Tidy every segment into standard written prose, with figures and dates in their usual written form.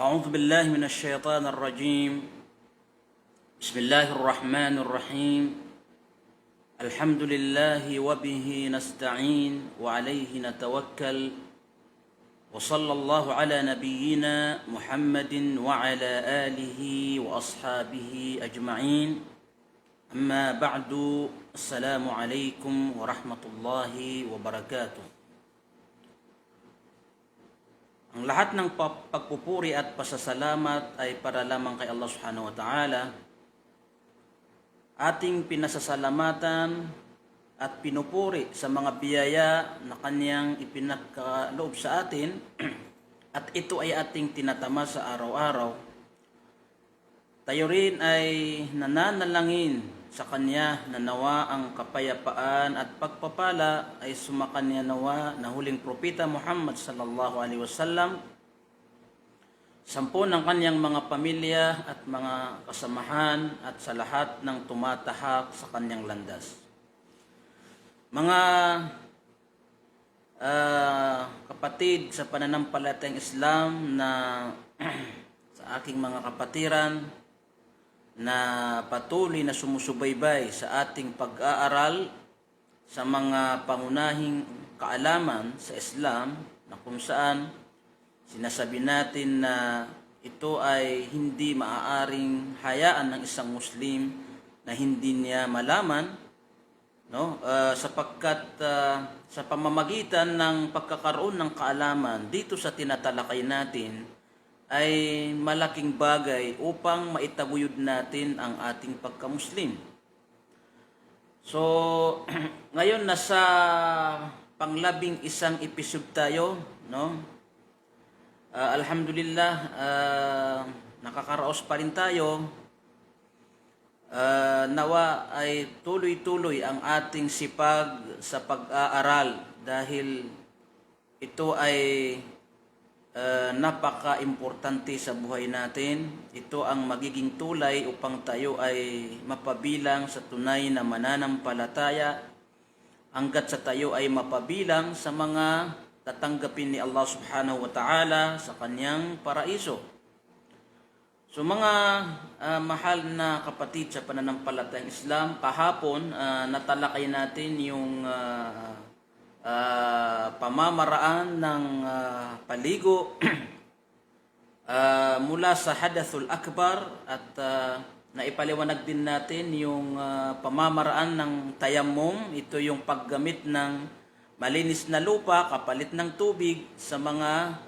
أعوذ بالله من الشيطان الرجيم. بسم الله الرحمن الرحيم. الحمد لله وبه نستعين وعليه نتوكل، وصلى الله على نبينا محمد وعلى آله وأصحابه أجمعين. أما بعد، السلام عليكم ورحمة الله وبركاته. Ang lahat ng pagpupuri at pasasalamat ay para lamang kay Allah Subhanahu wa Ta'ala. Ating pinasasalamatan at pinupuri sa mga biyaya na Kanyang ipinagkaloob sa atin at ito ay ating tinatama sa araw-araw. Tayo rin ay nananalangin sa Kanya na nawa ang kapayapaan at pagpapala ay sumakanya nawa na huling propeta Muhammad sallallahu alaihi wasallam, 10 ng Kanyang mga pamilya at mga kasamahan at sa lahat ng tumatahak sa Kanyang landas. Mga kapatid sa pananampalatayang Islam na sa aking mga kapatiran na patuloy na sumusubaybay sa ating pag-aaral sa mga pangunahing kaalaman sa Islam na kung saan sinasabi natin na ito ay hindi maaaring hayaan ng isang Muslim na hindi niya malaman, sapagkat sa pamamagitan ng pagkakaroon ng kaalaman dito sa tinatalakay natin ay malaking bagay upang maitaguyod natin ang ating pagkamuslim. So, ngayon nasa pang-11 episode tayo, alhamdulillah, nakakaraos pa rin tayo. Nawa ay tuloy-tuloy ang ating sipag sa pag-aaral dahil ito ay napaka-importante sa buhay natin. Ito ang magiging tulay upang tayo ay mapabilang sa tunay na mananampalataya hanggat sa tayo ay mapabilang sa mga tatanggapin ni Allah Subhanahu wa Ta'ala sa Kanyang paraiso. So mga mahal na kapatid sa pananampalatayang Islam, kahapon natalakay natin yung pamamaraan ng paligo mula sa hadathul akbar at naipaliwanag din natin yung pamamaraan ng tayammum. Ito yung paggamit ng malinis na lupa kapalit ng tubig sa mga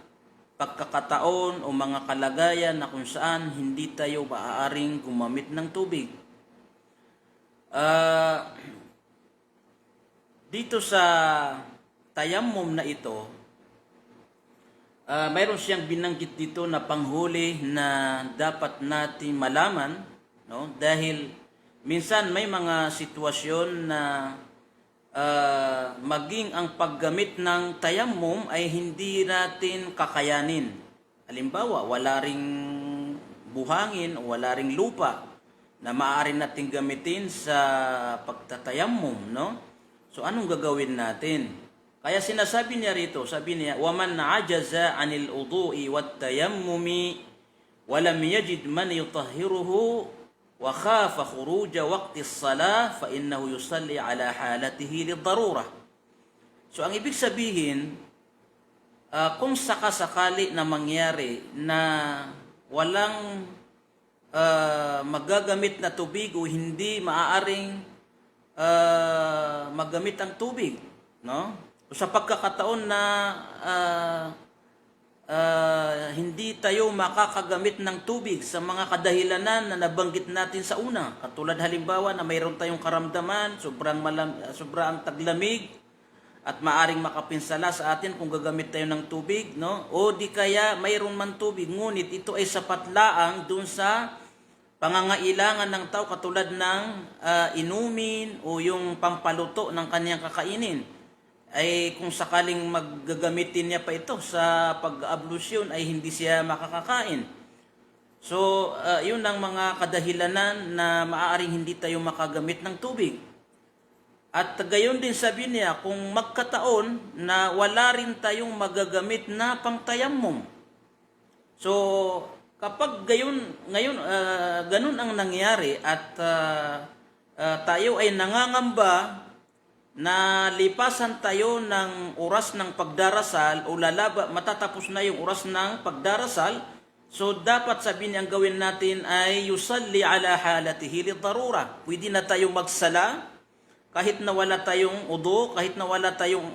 pagkakataon o mga kalagayan na kung saan hindi tayo maaaring gumamit ng tubig. Dito sa tayammum na ito, mayroon siyang binanggit dito na panghuli na dapat natin malaman, dahil minsan may mga sitwasyon na maging ang paggamit ng tayammum ay hindi natin kakayanin. Halimbawa, wala ring buhangin o wala ring lupa na maaari natin gamitin sa pagtatayammum, So anong gagawin natin? Kaya sinasabi niya rito, sabi niya, وَمَنْ عَجَزَ عَنِ الْأُضُوءِ وَالتَّيَمُّمِ وَلَمْ يَجِدْ مَنْ يُطَهِّرُهُ وَخَافَ خُرُوجَ وَقْتِ الصَّلَاةِ فَإِنَّهُ يُصَلِّي عَلَى حَالَتِهِ لِلضَّرُورَةِ. So ang ibig sabihin, kung sakasakali na mangyari na walang magagamit na tubig o hindi maaaring maggamit ang tubig, sa pagkakataon na hindi tayo makakagamit ng tubig sa mga kadahilanan na nabanggit natin sa una, katulad halimbawa na mayroon tayong karamdaman, sobrang taglamig at maaring makapinsala sa atin kung gagamit tayo ng tubig, o di kaya mayroon man tubig ngunit ito ay sapat laang dun sa pangangailangan ng tao katulad ng inumin o yung pampaluto ng kaniyang kakainin, ay kung sakaling maggagamitin niya pa ito sa pag-ablusyon ay hindi siya makakakain. So yun ang mga kadahilanan na maaaring hindi tayo makagamit ng tubig. At gayon din sabi niya, kung magkataon na wala rin tayong magagamit na pangtayammum, So, kapag ganun ang nangyari at tayo ay nangangamba na lipasan tayo ng oras ng pagdarasal o matatapos na yung oras ng pagdarasal, so dapat sabihin ang gawin natin ay yusalli ala halatihi lidarura. Pwede na tayong magsala kahit na wala tayong udu, kahit na wala tayong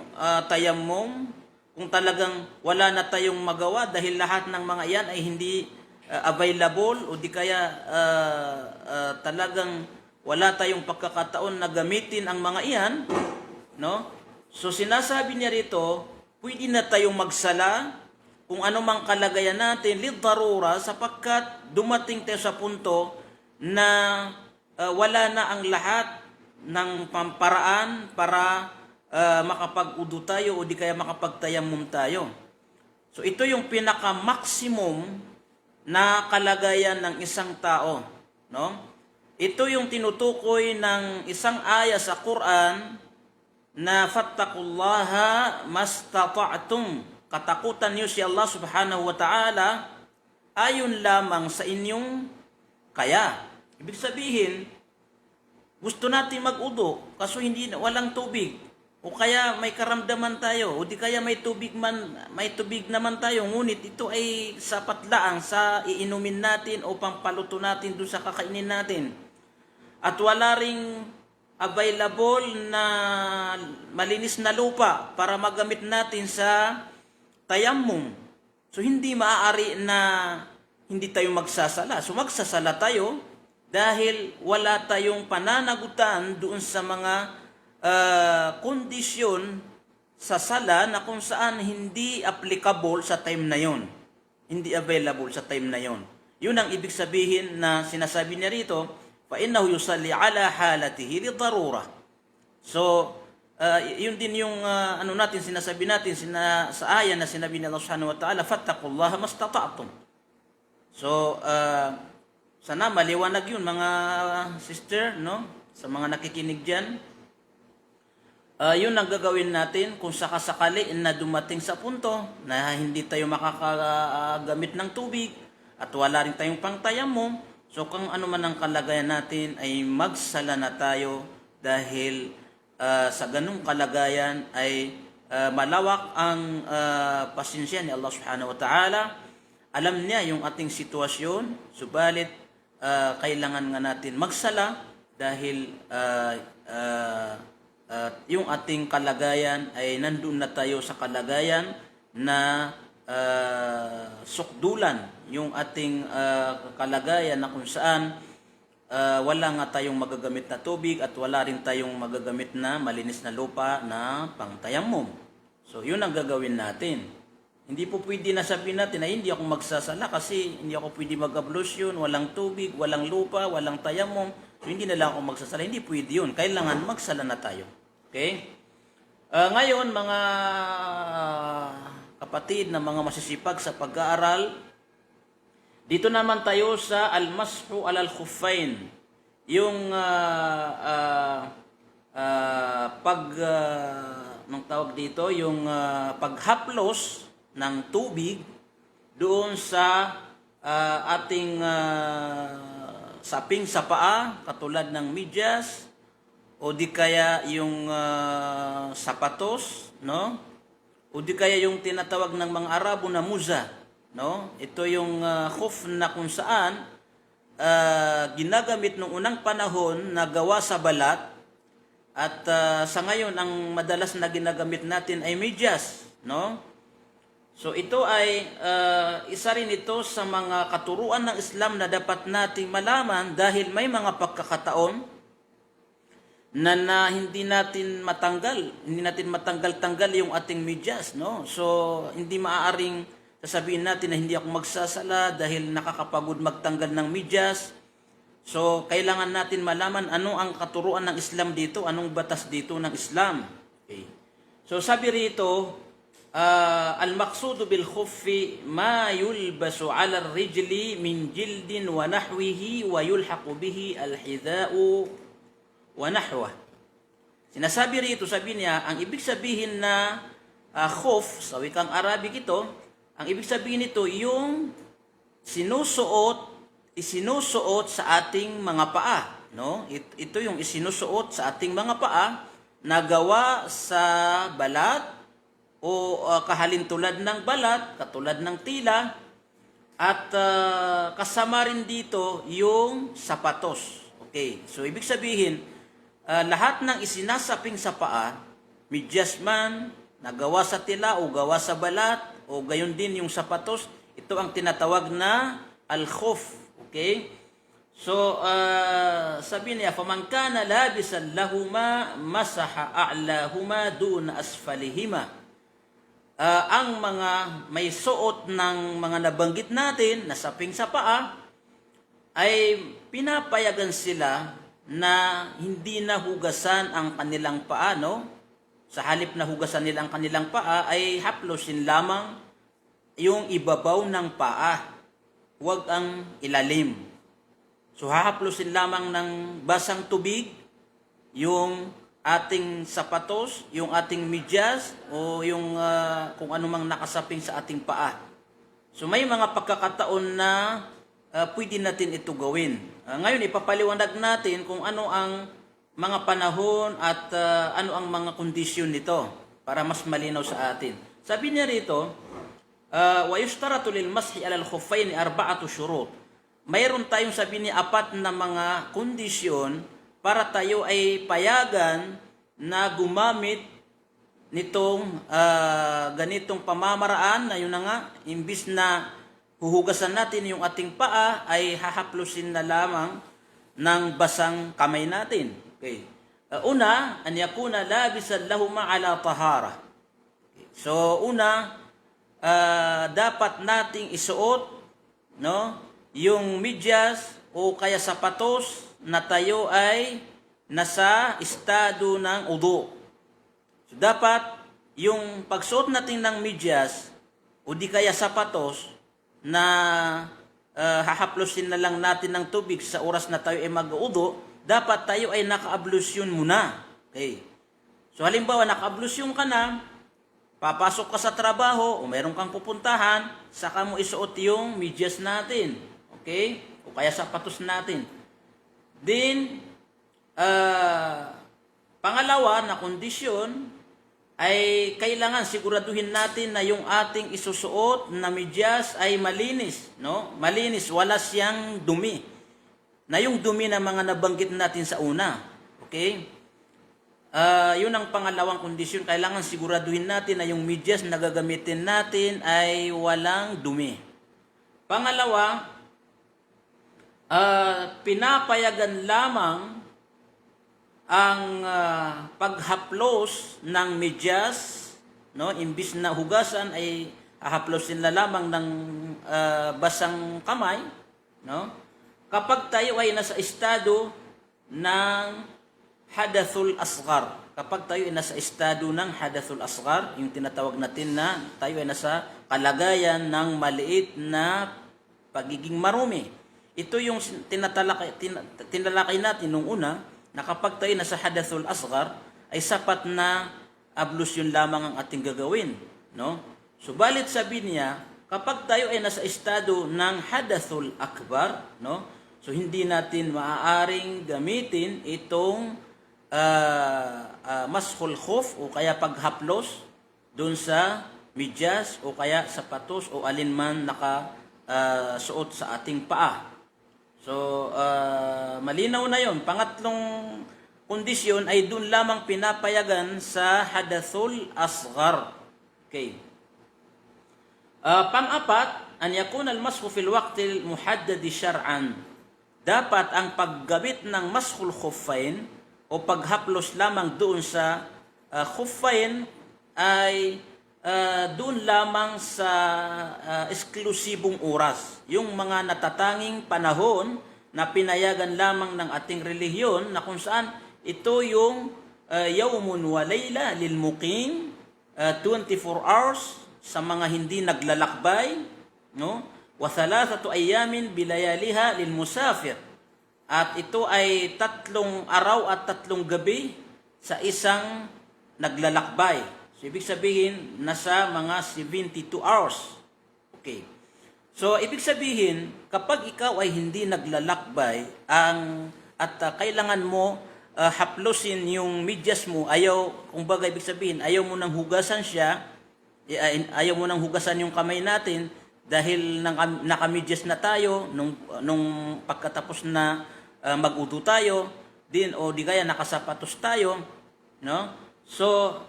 tayammum, kung talagang wala na tayong magawa dahil lahat ng mga yan ay hindi available o di kaya talagang wala tayong pagkakataon na gamitin ang mga iyan, no? So sinasabi niya rito, pwede na tayong magsala kung ano mang kalagayan natin lidarura sapagkat dumating tayo sa punto na wala na ang lahat ng pamparaan para makapag-udu tayo o di kaya makapagtayammum tayo. So ito yung pinaka-maximum na kalagayan ng isang tao, no? Ito yung tinutukoy ng isang aya sa Quran na fattaqullaha mastata'tum. Katakutan niyo si Allah subhanahu wa ta'ala ayon lamang sa inyong kaya. Ibig sabihin, gusto natin mag-udo kaso walang tubig. O kaya may karamdaman tayo, o di kaya may tubig naman tayo, ngunit ito ay sapat lang sa iinumin natin o pampaluto natin doon sa kakainin natin. At wala ring available na malinis na lupa para magamit natin sa tayammum. So hindi maaari na hindi tayo magsasala. So magsasala tayo dahil wala tayong pananagutan doon sa mga kondisyon sa sala na kung saan hindi applicable sa time na yon. Hindi available sa time na yon. Yun ang ibig sabihin na sinasabi niya rito, فَإِنَّهُ يُصَلِّ عَلَى حَالَتِهِ لِضَرُورَةٍ. So, yun din yung sinasabi natin sa aya na sinabi ni Allah subhanahu wa ta'ala, فَاتَّقُوا اللَّهَ مَا اسْتَطَعْتُمْ. So, sana maliwanag yun mga sister, no? Sa mga nakikinig dyan. Yun ang gagawin natin kung sakasakali na dumating sa punto na hindi tayo makakagamit ng tubig at wala rin tayong pangtayammum. So kung ano man ang kalagayan natin ay magsala na tayo dahil sa ganung kalagayan ay malawak ang pasensya ni Allah subhanahu wa ta'ala. Alam niya yung ating sitwasyon, subalit kailangan nga natin magsala dahil yung ating kalagayan ay nandun na tayo sa kalagayan na sukdulan yung ating kalagayan na kung saan wala nga tayong magagamit na tubig at wala rin tayong magagamit na malinis na lupa na pangtayammum. So yun ang gagawin natin. Hindi po pwede na sabihin natin na hindi ako magsasala kasi hindi ako pwede mag-ablusyon, walang tubig, walang lupa, walang tayammum. So hindi na lang ako magsasala. Hindi pwede yun. Kailangan magsala na tayo. Okay? Ngayon, mga kapatid na mga masisipag sa pag-aaral, dito naman tayo sa al-mashu alal khuffain. Yung yung paghaplos ng tubig doon sa ating saping sa paa, katulad ng medyas, o di kaya yung sapatos, no? O di kaya yung tinatawag ng mga Arabo na muza, no? Ito yung khuf na kung saan ginagamit noong unang panahon na gawa sa balat at sa ngayon ang madalas na ginagamit natin ay medyas, no? So ito ay isa rin ito sa mga katuruan ng Islam na dapat nating malaman dahil may mga pagkakataon na hindi natin matanggal yung ating medyas, no? So hindi maaaring sasabihin natin na hindi ako magsasala dahil nakakapagod magtanggal ng medyas. So kailangan natin malaman ano ang katuruan ng Islam dito, anong batas dito ng Islam. Okay. So sabi rito, al-maqsudu bil khuffi ma yulbasu 'ala ar-rijli min jildin wa nahwihi wa yulhaqu bihi al-hidha'u wa nahwa. Sinasabi rito, sabi niya, ang ibig sabihin na khuf, sa wikang Arabic ito, ang ibig sabihin nito yung isinusuot sa ating mga paa, no? Ito yung isinusuot sa ating mga paa na gawa sa balat o kahalintulad ng balat, katulad ng tila, at kasama rin dito yung sapatos. Okay, so ibig sabihin, lahat ng isinasaping sa paa, medyas man, nagawa sa tila o gawa sa balat, o gayon din yung sapatos, ito ang tinatawag na al-khuf. Okay? So, sabi niya, فَمَنْ كَانَ لَابِسًا لَهُمَا مَسَحَ أَعْلَاهُمَا دُونَ أَسْفَلِهِمَا. Ang mga may suot ng mga nabanggit natin na saping sa paa, ay pinapayagan sila na hindi na hugasan ang kanilang paa, no? Sa halip na hugasan nila ang kanilang paa, ay haplosin lamang yung ibabaw ng paa, huwag ang ilalim. So hahaplosin lamang ng basang tubig yung ating sapatos, yung ating medyas, o yung kung anumang nakasaping sa ating paa. So may mga pagkakataon na pwede natin ito gawin. Ngayon ipapaliwanag natin kung ano ang mga panahon at ano ang mga kondisyon nito para mas malinaw sa atin. Sabi niya rito, wa yushtaratu lil mashi ala al khuffayn arba'atu shurut. Mayroon tayong sabi niya 4 na mga kondisyon para tayo ay payagan na gumamit nitong ganitong pamamaraan na yun na nga, imbis na huhugasan natin yung ating paa, ay hahaplusin na lamang ng basang kamay natin. Okay. Una, an yakuna labisan lahuma ala tahara. Okay. So, una, dapat nating isuot, no, yung medyas o kaya sapatos na tayo ay nasa estado ng udu. So, dapat yung pagsuot natin ng medyas o di kaya sapatos na hahaplosin na lang natin ng tubig sa oras na tayo ay mag-udu, dapat tayo ay naka-ablusyon muna. Okay. So halimbawa, naka-ablusyon ka na, papasok ka sa trabaho o mayroon kang pupuntahan, saka mo isuot yung medyas natin. Okay? O kaya sapatos natin. Then, pangalawa na kondisyon ay kailangan siguraduhin natin na yung ating isusuot na medyas ay malinis, no? Malinis, wala siyang dumi. Na yung dumi na mga nabanggit natin sa una. Okay? Yun ang pangalawang kondisyon. Kailangan siguraduhin natin na yung medyas na gagamitin natin ay walang dumi. Pangalawa, pinapayagan lamang ang paghaplos ng medyas, no? Imbis na hugasan ay hahaplosin na lamang ng basang kamay, no? Kapag tayo ay nasa estado ng hadathul asghar. Kapag tayo ay nasa estado ng hadathul asghar, yung tinatawag natin na tayo ay nasa kalagayan ng maliit na pagiging marumi. Ito yung tinalakay natin nung una, na kapag tayo nasa hadathul asghar, ay sapat na ablusyon lamang ang ating gagawin, no? Subalit sabi niya, kapag tayo ay nasa estado ng hadathul akbar, no? So hindi natin maaaring gamitin itong mashul khuf o kaya paghaplos doon sa medyas o kaya sapatos o alinman suot sa ating paa. So, malinaw na yon. Pangatlong kondisyon ay doon lamang pinapayagan sa hadathul asghar. Okay. Pang-apat, an yakuna al-mashu fil waqti muhaddad shar'an. Dapat ang paggamit ng mashul khuffain o paghaplos lamang doon sa khuffain ay doon lamang sa eksklusibong oras. Yung mga natatanging panahon na pinayagan lamang ng ating relihiyon na kung saan ito yung yawmun wa layla lil muqim, 24 hours sa mga hindi naglalakbay, no? Wa thalathatu ayamin bilayaliha lil musafir. At ito ay 3 araw at 3 gabi sa isang naglalakbay. So, ibig sabihin, nasa mga 72 hours. Okay. So, ibig sabihin, kapag ikaw ay hindi naglalakbay at kailangan mo haplusin yung medyas mo, kumbaga ibig sabihin, ayaw mo nang hugasan siya, ayaw mo nang hugasan yung kamay natin dahil nakamedyas na tayo nung pagkatapos na mag-udu tayo, o di kaya nakasapatos tayo, no? So,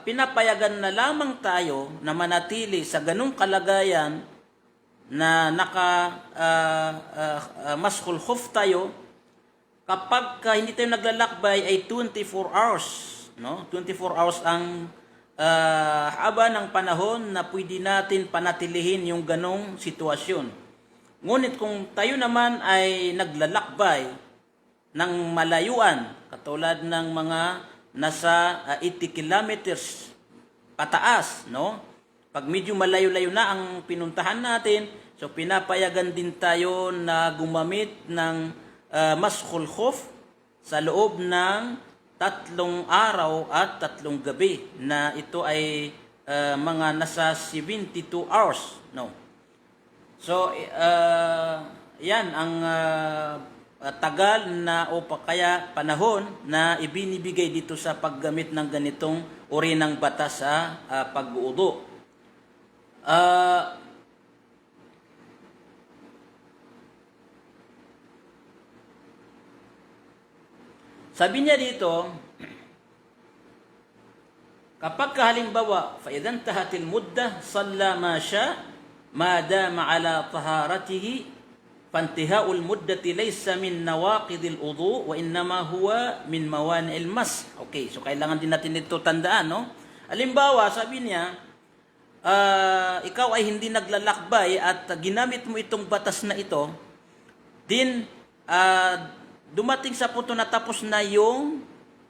pinapayagan na lamang tayo na manatili sa ganung kalagayan na maskul khuf tayo kapag hindi tayo naglalakbay ay 24 hours, no? 24 hours ang haba ng panahon na pwede natin panatilihin yung ganong sitwasyon. Ngunit kung tayo naman ay naglalakbay ng malayuan, katulad ng mga nasa 80 kilometers pataas, no? Pag medyo malayo-layo na ang pinuntahan natin, so pinapayagan din tayo na gumamit ng maskul khuf sa loob ng 3 araw at 3 gabi na ito ay mga nasa 72 hours, no? So yan ang tagal na o kaya panahon na ibinibigay dito sa paggamit ng ganitong uri ng batas sa pag-uudo. Sabi niya dito, kapag halimbawa, فَإِذَا انْتَهَتِ الْمُدَّةِ صَلَّى مَا شَاءَ مَا دَامَ عَلَى طَهَارَتِهِ فَانْتِهَاءُ الْمُدَّةِ لَيْسَ مِنْ نَوَاقِضِ الْوُضُوءِ وَإِنَّمَا هُوَ مِنْ مَوَانِعِ الْمَسْحِ. Okay, so kailangan din natin ito tandaan, no? Halimbawa, sabi niya, ikaw ay hindi naglalakbay at ginamit mo itong batas na ito, din dumating sa punto na tapos na yung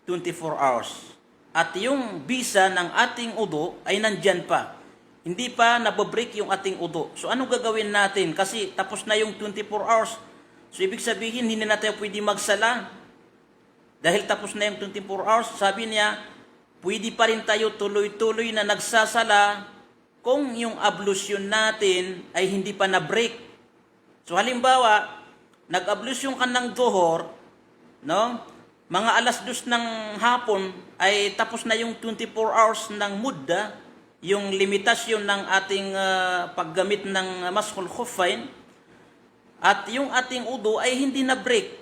24 hours. At yung bisa ng ating udo ay nandyan pa. Hindi pa nababreak yung ating udo. So anong gagawin natin? Kasi tapos na yung 24 hours. So ibig sabihin, hindi na tayo pwede magsala. Dahil tapos na yung 24 hours, sabi niya, pwede pa rin tayo tuloy-tuloy na nagsasala kung yung ablusyon natin ay hindi pa na-break. So halimbawa, nag-ablusyon ka ng Dhuhr, no? Mga alas 2 ng hapon ay tapos na yung 24 hours ng mudda, yung limitasyon ng ating paggamit ng maskul khuffain, at yung ating udu ay hindi na-break.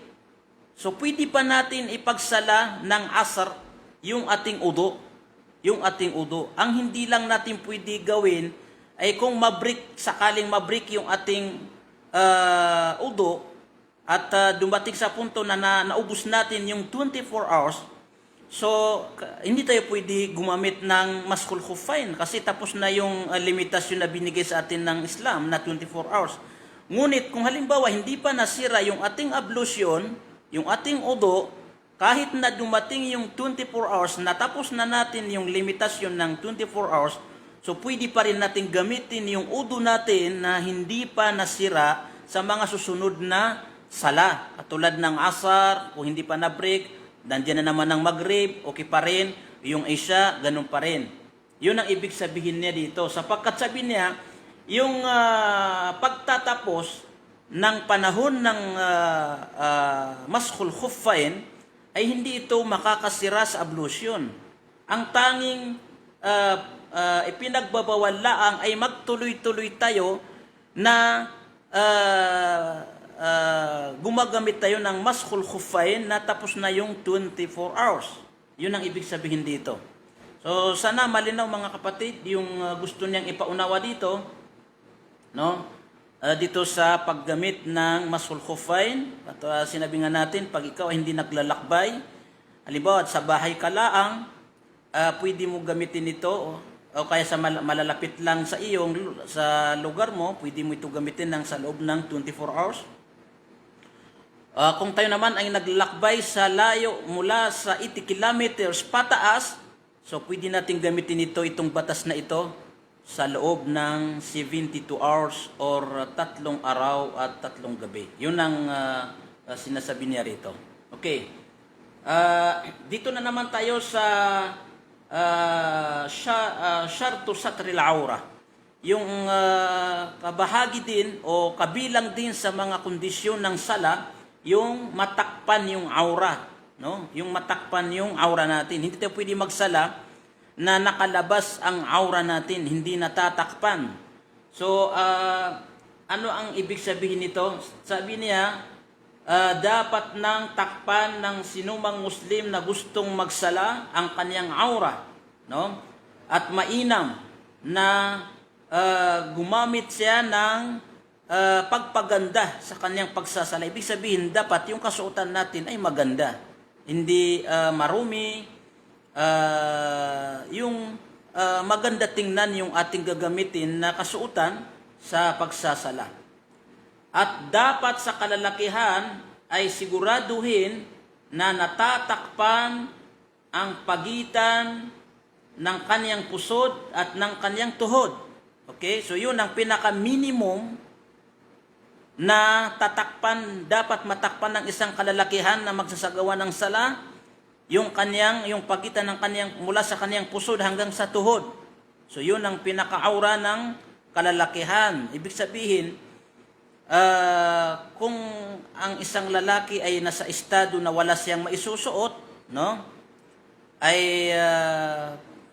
So pwede pa natin ipagsala ng asar yung ating udu. Ang hindi lang natin pwede gawin ay kung sakaling mabreak yung ating udu at dumating sa punto na naubos natin yung 24 hours, so hindi tayo pwede gumamit ng maskul khuffain kasi tapos na yung limitasyon na binigay sa atin ng Islam na 24 hours. Ngunit kung halimbawa hindi pa nasira yung ating ablusyon, yung ating udu, kahit na dumating yung 24 hours, natapos na natin yung limitasyon ng 24 hours, so pwede pa rin natin gamitin yung udu natin na hindi pa nasira sa mga susunod na sala. Katulad ng asar, kung hindi pa na-break, nandiyan na naman ng maghrib, okay pa rin. Yung isya, ganun pa rin. Yun ang ibig sabihin niya dito. Sapagkat sabi niya, yung pagtatapos ng panahon ng maskul khuffain, ay hindi ito makakasira sa ablusyon. Ang tanging ipinagbabawal laang ay magtuloy-tuloy tayo na gumagamit tayo ng maskul khuffain na tapos na yung 24 hours. Yun ang ibig sabihin dito. So sana malinaw mga kapatid yung gusto niyang ipaunawa dito, no? Dito sa paggamit ng maskul khuffain. At sinabi nga natin, pag ikaw ay hindi naglalakbay, halimbawa sa bahay ka laang, pwede mo gamitin ito o kaya sa malalapit lang sa sa lugar mo, pwede mo ito gamitin sa loob ng 24 hours. Kung tayo naman ay naglalakbay sa layo mula sa 80 kilometers pataas, so pwede natin gamitin itong batas na ito sa loob ng 72 hours or 3 araw at 3 gabi. Yun ang sinasabi niya rito. Okay. Dito na naman tayo sa syartu satril aura. yung kabahagi din o kabilang din sa mga kondisyon ng sala, yung matakpan yung aura, no? Yung matakpan yung aura natin. Hindi tayo pwede magsala na nakalabas ang aura natin, hindi natatakpan. So, ano ang ibig sabihin nito? Sabi niya, dapat nang takpan ng sinumang Muslim na gustong magsala ang kanyang aura, no? At mainam na gumamit siya ng pagpaganda sa kanyang pagsasala. Ibig sabihin, dapat yung kasuotan natin ay maganda. Hindi marumi, yung maganda tingnan yung ating gagamitin na kasuotan sa pagsasala. At dapat sa kalalakihan ay siguraduhin na natatakpan ang pagitan ng kanyang pusod at ng kanyang tuhod. Okay? So yun ang pinaka-minimum na tatakpan, dapat matakpan ng isang kalalakihan na magsasagawa ng sala, yung pagitan ng kanyang, mula sa kanyang pusod hanggang sa tuhod. So yun ang pinaka-aura ng kalalakihan. Ibig sabihin, kung ang isang lalaki ay nasa estado na wala siyang maisusuot, no? Ay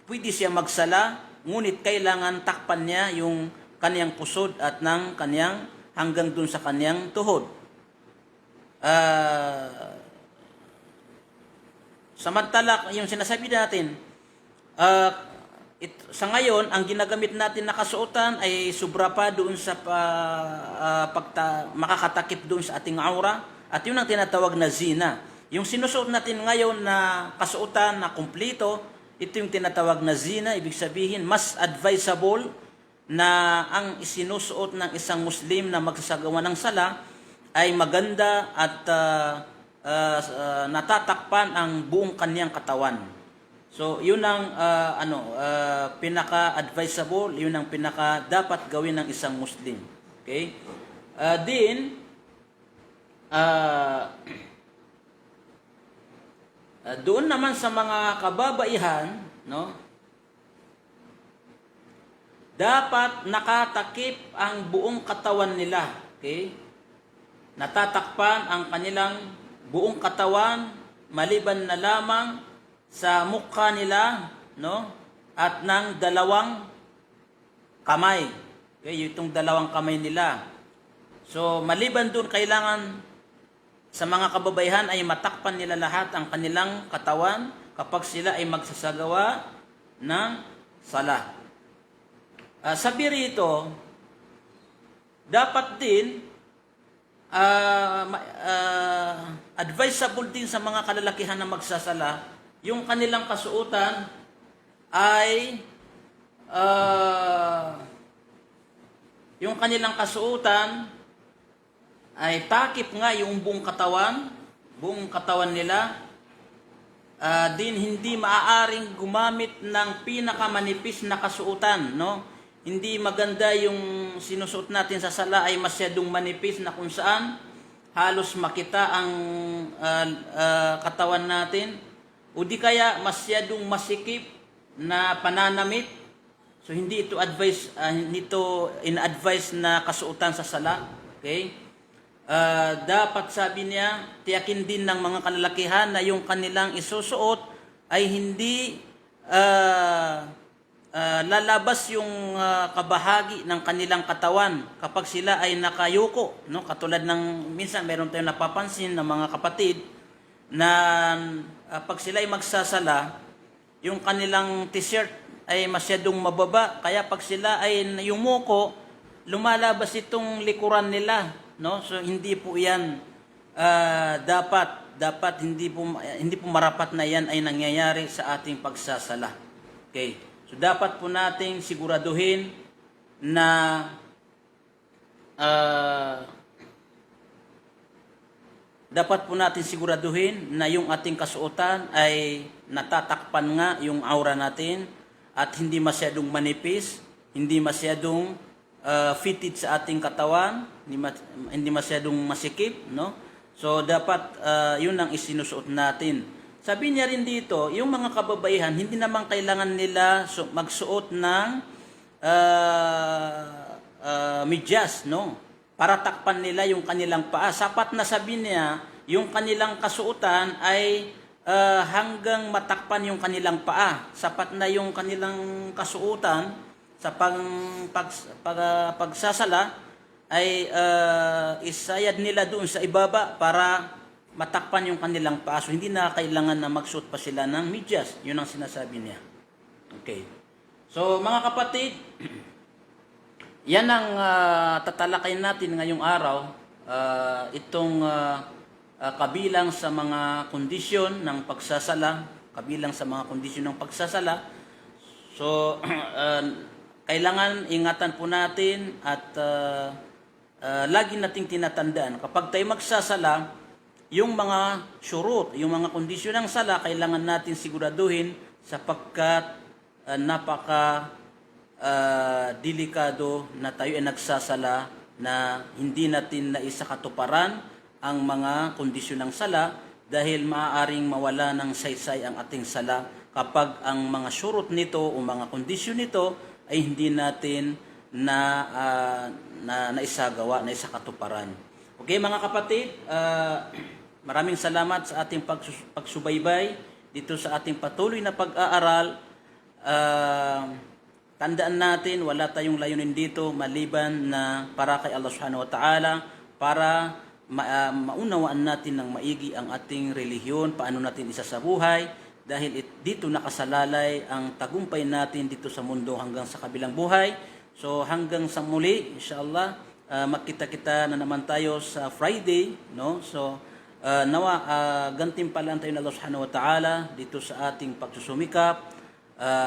pwede siya magsala, ngunit kailangan takpan niya yung kaniyang pusod at ng kaniyang hanggang dun sa kaniyang tuhod. Samantala, yung sinasabi natin, sa ngayon, ang ginagamit natin na kasuotan ay sobra pa doon sa makakatakip doon sa ating aura, at yun ang tinatawag na zina. Yung sinusuot natin ngayon na kasuotan na kumpleto, ito yung tinatawag na zina. Ibig sabihin, mas advisable na ang isinusuot ng isang Muslim na magsasagawa ng sala ay maganda at natatakpan ang buong kanyang katawan. So, yun ang pinaka-advisable, yun ang pinaka-dapat gawin ng isang Muslim. Okay? Doon naman sa mga kababaihan, no? Dapat nakatakip ang buong katawan nila. Okay? Natatakpan ang kanilang buong katawan maliban na lamang sa mukha nila, no? At ng dalawang kamay. Okay, itong dalawang kamay nila. So, maliban doon, kailangan sa mga kababaihan ay matakpan nila lahat ang kanilang katawan kapag sila ay magsasagawa ng sala. Sabi rito, dapat din advisable din sa mga kalalakihan na magsasala, yung kanilang kasuotan ay takip nga yung buong katawan nila. Din hindi maaaring gumamit ng pinakamanipis na kasuotan, no? Hindi maganda yung sinusuot natin sa sala ay masyadong manipis na kung saan halos makita ang katawan natin, o di kaya masyadong masikip na pananamit. So hindi ito in-advise na kasuotan sa sala. Okay? Dapat, sabi niya, tiyakin din ng mga kalalakihan na yung kanilang isusuot ay hindi lalabas yung kabahagi ng kanilang katawan kapag sila ay nakayuko, no? Katulad ng minsan meron tayong napapansin ng mga kapatid na pag sila ay magsasala, yung kanilang t-shirt ay masyadong mababa, kaya pag sila ay yumuko, lumalabas itong likuran nila, no? So hindi po 'yan dapat hindi po marapat na 'yan ay nangyayari sa ating pagsasala. Okay? So dapat po nating siguraduhin na yung ating kasuotan ay natatakpan nga yung aura natin at hindi masyadong manipis, hindi masyadong fitted sa ating katawan, hindi masyadong masikip, no? So dapat yun ang isinusuot natin. Sabi niya rin dito, yung mga kababaihan, hindi naman kailangan nila magsuot ng medyas, no? Para takpan nila yung kanilang paa. Sapat na sabi niya, yung kanilang kasuotan ay hanggang matakpan yung kanilang paa. Sapat na yung kanilang kasuotan sa pagsasala ay isayad nila doon sa ibaba para matakpan yung kanilang paa. So, hindi na kailangan na magsuot pa sila ng medyas. Yun ang sinasabi niya. Okay. So, mga kapatid, yan ang tatalakayin natin ngayong araw. Itong kabilang sa mga kondisyon ng pagsasala. Kabilang sa mga kondisyon ng pagsasala. So, kailangan ingatan po natin at lagi nating tinatandaan. Kapag tayo magsasala, yung mga syurut, yung mga kondisyon ng sala, kailangan natin siguraduhin sapagkat napaka delikado na tayo ay nagsasala na hindi natin naisakatuparan ang mga kondisyon ng sala dahil maaaring mawala ng saysay ang ating sala kapag ang mga syurut nito o mga kondisyon nito ay hindi natin naisagawa, naisakatuparan. Okay mga kapatid, maraming salamat sa ating pagsubaybay dito sa ating patuloy na pag-aaral. Tandaan natin, wala tayong layunin dito maliban na para kay Allah Subhanahu wa Ta'ala, para maunawaan natin ng maigi ang ating relihiyon, paano natin isasabuhay, dahil dito nakasalalay ang tagumpay natin dito sa mundo hanggang sa kabilang buhay. So hanggang sa muli, inshallah, makita-kita na naman tayo sa Friday, no? So nawa gantimpalaan tayo ng Allah Subhanahu wa Ta'ala dito sa ating pagsusumikap.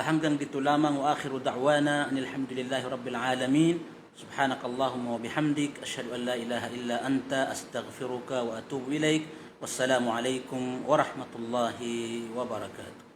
Hanggang dito lamang, wa akhiru da'wana alhamdulillahi rabbil alamin. Subhanakallahumma wa bihamdik, asyhadu an la ilaha illa anta, astaghfiruka wa atubu ilaik. Wassalamu alaikum warahmatullahi wabarakatuh.